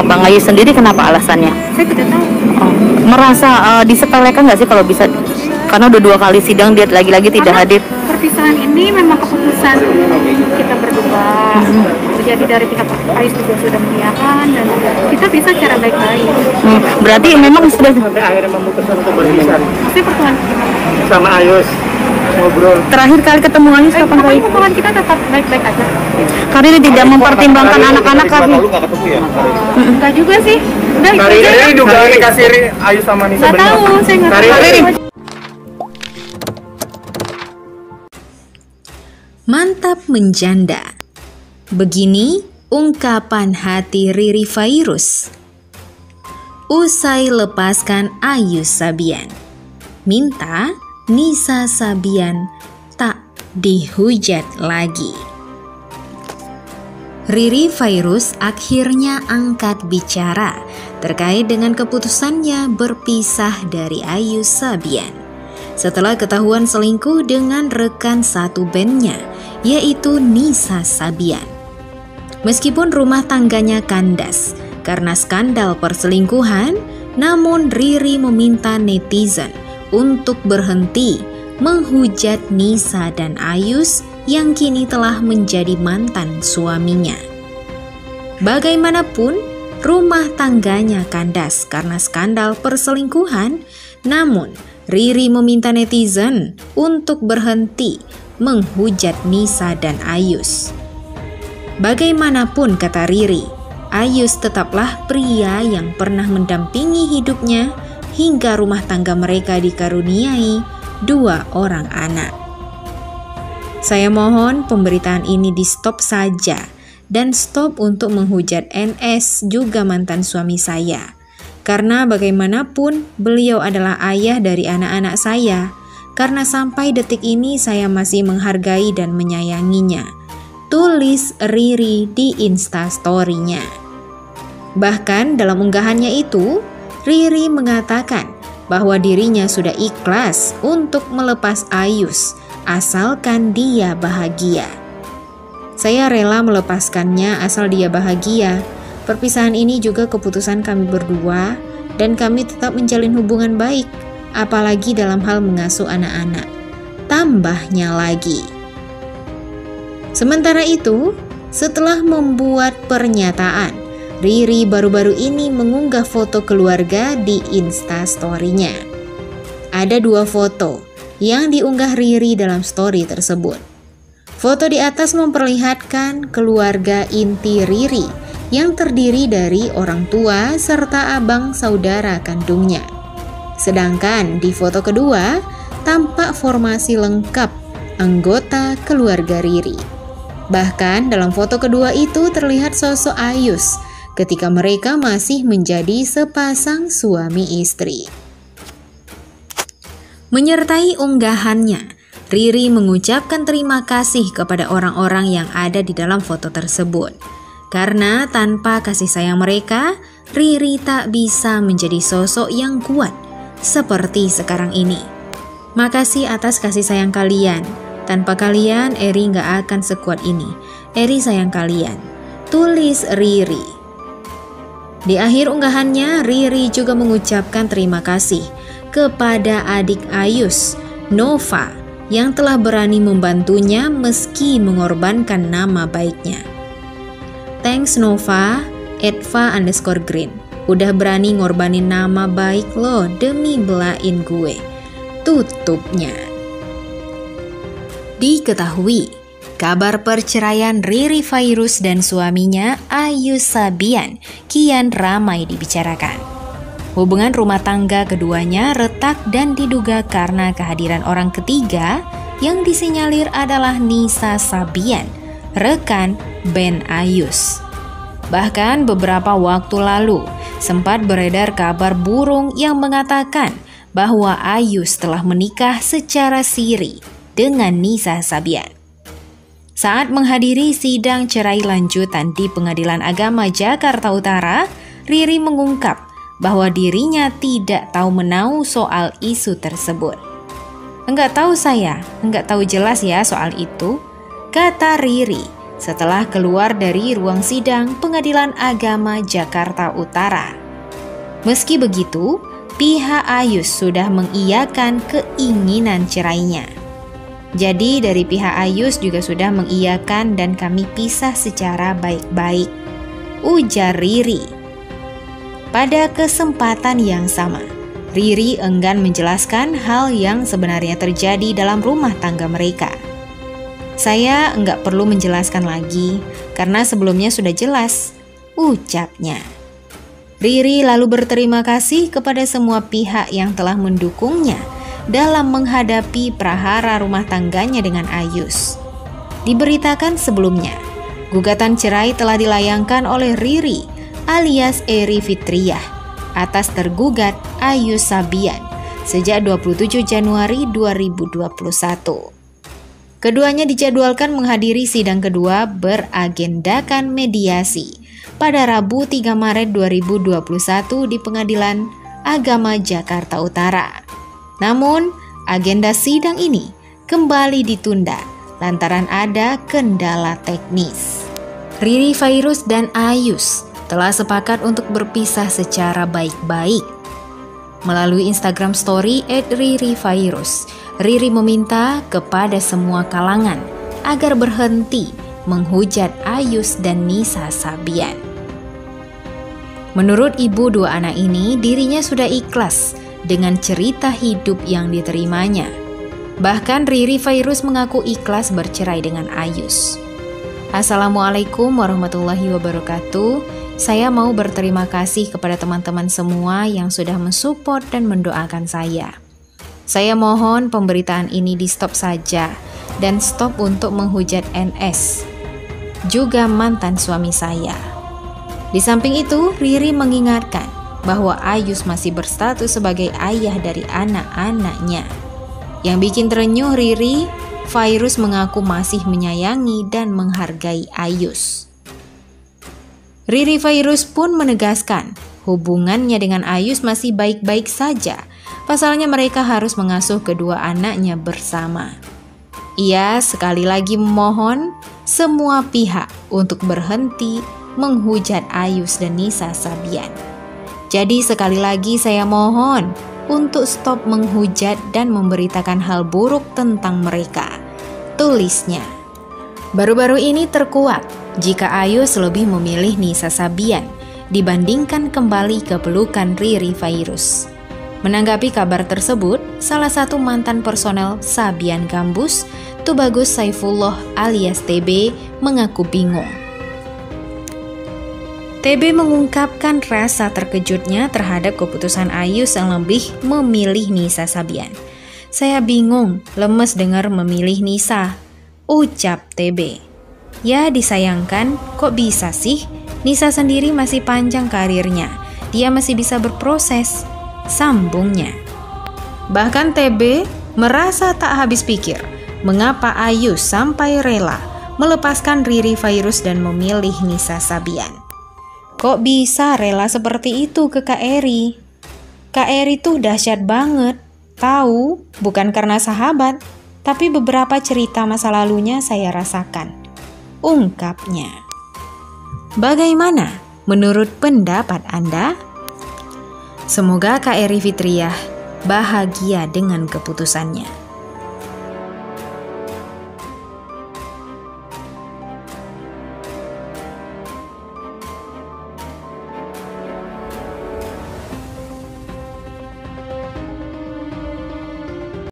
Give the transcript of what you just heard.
Bang Ayu sendiri kenapa alasannya? Saya tidak tahu. Merasa disepelekan nggak sih kalau bisa? Karena udah 2 kali sidang dia lagi-lagi tidak hadir. Perpisahan ini memang keputusan kita berdua. Jadi dari pihak Ais juga sudah mengiyakan dan kita bisa cara baik-baik. Berarti memang sudah sampai akhirnya memutuskan untuk berpisah Maksudnya pertemuan sama Ayus ngobrol. terakhir kali ketemu Ayus kapan kali? hubungan kita tetap baik-baik aja. Karena dia tidak mempertimbangkan anak-anak kali. Lalu nggak ketemu ya? Enggak juga sih. Udah itu Hari aja. ini juga dikasih Ayus sama Nisa Nggak tahu, saya nggak tahu. Mantap menjanda. Begini ungkapan hati Riri Fairuz usai lepaskan Ayus Sabian. Minta Nisa Sabian tak dihujat lagi. Riri Fairuz akhirnya angkat bicara terkait dengan keputusannya berpisah dari Ayus Sabian setelah ketahuan selingkuh dengan rekan satu bandnya, yaitu Nisa Sabian. Meskipun rumah tangganya kandas karena skandal perselingkuhan, namun Riri meminta netizen untuk berhenti menghujat Nisa dan Ayus yang kini telah menjadi mantan suaminya. Bagaimanapun, rumah tangganya kandas karena skandal perselingkuhan, namun Riri meminta netizen untuk berhenti menghujat Nisa dan Ayus. Bagaimanapun kata Riri, Ayus tetaplah pria yang pernah mendampingi hidupnya hingga rumah tangga mereka dikaruniai 2 orang anak. Saya mohon pemberitaan ini di stop saja dan stop untuk menghujat NS juga mantan suami saya. Karena bagaimanapun beliau adalah ayah dari anak-anak saya. Karena sampai detik ini saya masih menghargai dan menyayanginya. Tulis Riri di Instastory-nya. Bahkan dalam unggahannya itu, Riri mengatakan bahwa dirinya sudah ikhlas untuk melepas Ayus asalkan dia bahagia. Saya rela melepaskannya asal dia bahagia. Perpisahan ini juga keputusan kami berdua dan kami tetap menjalin hubungan baik, apalagi dalam hal mengasuh anak-anak. Tambahnya lagi. Sementara itu, setelah membuat pernyataan, Riri baru-baru ini mengunggah foto keluarga di Instastory-nya. Ada 2 foto yang diunggah Riri dalam story tersebut. Foto di atas memperlihatkan keluarga inti Riri yang terdiri dari orang tua serta abang saudara kandungnya. Sedangkan di foto kedua, tampak formasi lengkap anggota keluarga Riri. Bahkan dalam foto kedua itu terlihat sosok Ayus ketika mereka masih menjadi sepasang suami istri. Menyertai unggahannya, Riri mengucapkan terima kasih kepada orang-orang yang ada di dalam foto tersebut. Karena tanpa kasih sayang mereka, Riri tak bisa menjadi sosok yang kuat seperti sekarang ini. Makasih atas kasih sayang kalian. Tanpa kalian, Eri gak akan sekuat ini. Eri sayang kalian. Tulis Riri. Di akhir unggahannya, Riri juga mengucapkan terima kasih kepada adik Ayus, Nova, yang telah berani membantunya meski mengorbankan nama baiknya. Thanks Nova, @va_green. Udah berani ngorbanin nama baik lo demi belain gue. Tutupnya. Diketahui, kabar perceraian Riri Fairuz dan suaminya Ayus Sabian kian ramai dibicarakan. Hubungan rumah tangga keduanya retak dan diduga karena kehadiran orang ketiga yang disinyalir adalah Nisa Sabian, rekan band Ayus. Bahkan beberapa waktu lalu sempat beredar kabar burung yang mengatakan bahwa Ayus telah menikah secara siri dengan Nisa Sabian. Saat menghadiri sidang cerai lanjutan di Pengadilan Agama Jakarta Utara, Riri mengungkap bahwa dirinya tidak tahu menau soal isu tersebut. Enggak tahu jelas ya soal itu, kata Riri setelah keluar dari ruang sidang Pengadilan Agama Jakarta Utara. Meski begitu, pihak Ayus sudah mengiyakan keinginan cerainya. Jadi dari pihak Ayus juga sudah mengiyakan dan kami pisah secara baik-baik, ujar Riri. Pada kesempatan yang sama, Riri enggan menjelaskan hal yang sebenarnya terjadi dalam rumah tangga mereka. Saya enggak perlu menjelaskan lagi karena sebelumnya sudah jelas, ucapnya. Riri lalu berterima kasih kepada semua pihak yang telah mendukungnya dalam menghadapi prahara rumah tangganya dengan Ayus. Diberitakan sebelumnya, gugatan cerai telah dilayangkan oleh Riri alias Eri Fitriah atas tergugat Ayus Sabian sejak 27 Januari 2021. Keduanya dijadwalkan menghadiri sidang kedua beragendakan mediasi pada Rabu 3 Maret 2021 di Pengadilan Agama Jakarta Utara. Namun, agenda sidang ini kembali ditunda lantaran ada kendala teknis. Riri Fairuz dan Ayus telah sepakat untuk berpisah secara baik-baik. Melalui Instagram Story @RiriFairuz, Riri meminta kepada semua kalangan agar berhenti menghujat Ayus dan Nisa Sabian. Menurut ibu dua anak ini, dirinya sudah ikhlas dengan cerita hidup yang diterimanya. Bahkan Riri Fairuz mengaku ikhlas bercerai dengan Ayus. Assalamualaikum warahmatullahi wabarakatuh. Saya mau berterima kasih kepada teman-teman semua yang sudah mensupport dan mendoakan saya. Saya mohon pemberitaan ini di stop saja dan stop untuk menghujat NS, juga mantan suami saya. Di samping itu, Riri mengingatkan bahwa Ayus masih berstatus sebagai ayah dari anak-anaknya. Yang bikin terenyuh Riri, Fairuz mengaku masih menyayangi dan menghargai Ayus. Riri Fairuz pun menegaskan hubungannya dengan Ayus masih baik-baik saja, pasalnya mereka harus mengasuh kedua anaknya bersama. Ia sekali lagi memohon semua pihak untuk berhenti menghujat Ayus dan Nisa Sabian. Jadi sekali lagi saya mohon untuk stop menghujat dan memberitakan hal buruk tentang mereka, tulisnya. Baru-baru ini terkuak jika Ayus lebih memilih Nisa Sabian dibandingkan kembali ke pelukan Riri Fairuz. Menanggapi kabar tersebut, salah satu mantan personel Sabian Gambus, Tubagus Saifullah alias TB, mengaku bingung. TB mengungkapkan rasa terkejutnya terhadap keputusan Ayus yang lebih memilih Nisa Sabian. Saya bingung, lemes dengar memilih Nisa, ucap TB. Ya disayangkan, kok bisa sih? Nisa sendiri masih panjang karirnya, dia masih bisa berproses, sambungnya. Bahkan TB merasa tak habis pikir, mengapa Ayus sampai rela melepaskan Riri Fairuz dan memilih Nisa Sabian. Kok bisa rela seperti itu ke Kak Eri? Kak Eri tuh dahsyat banget. Tahu, bukan karena sahabat, tapi beberapa cerita masa lalunya saya rasakan, ungkapnya. Bagaimana menurut pendapat Anda? Semoga Kak Eri Fitriah bahagia dengan keputusannya.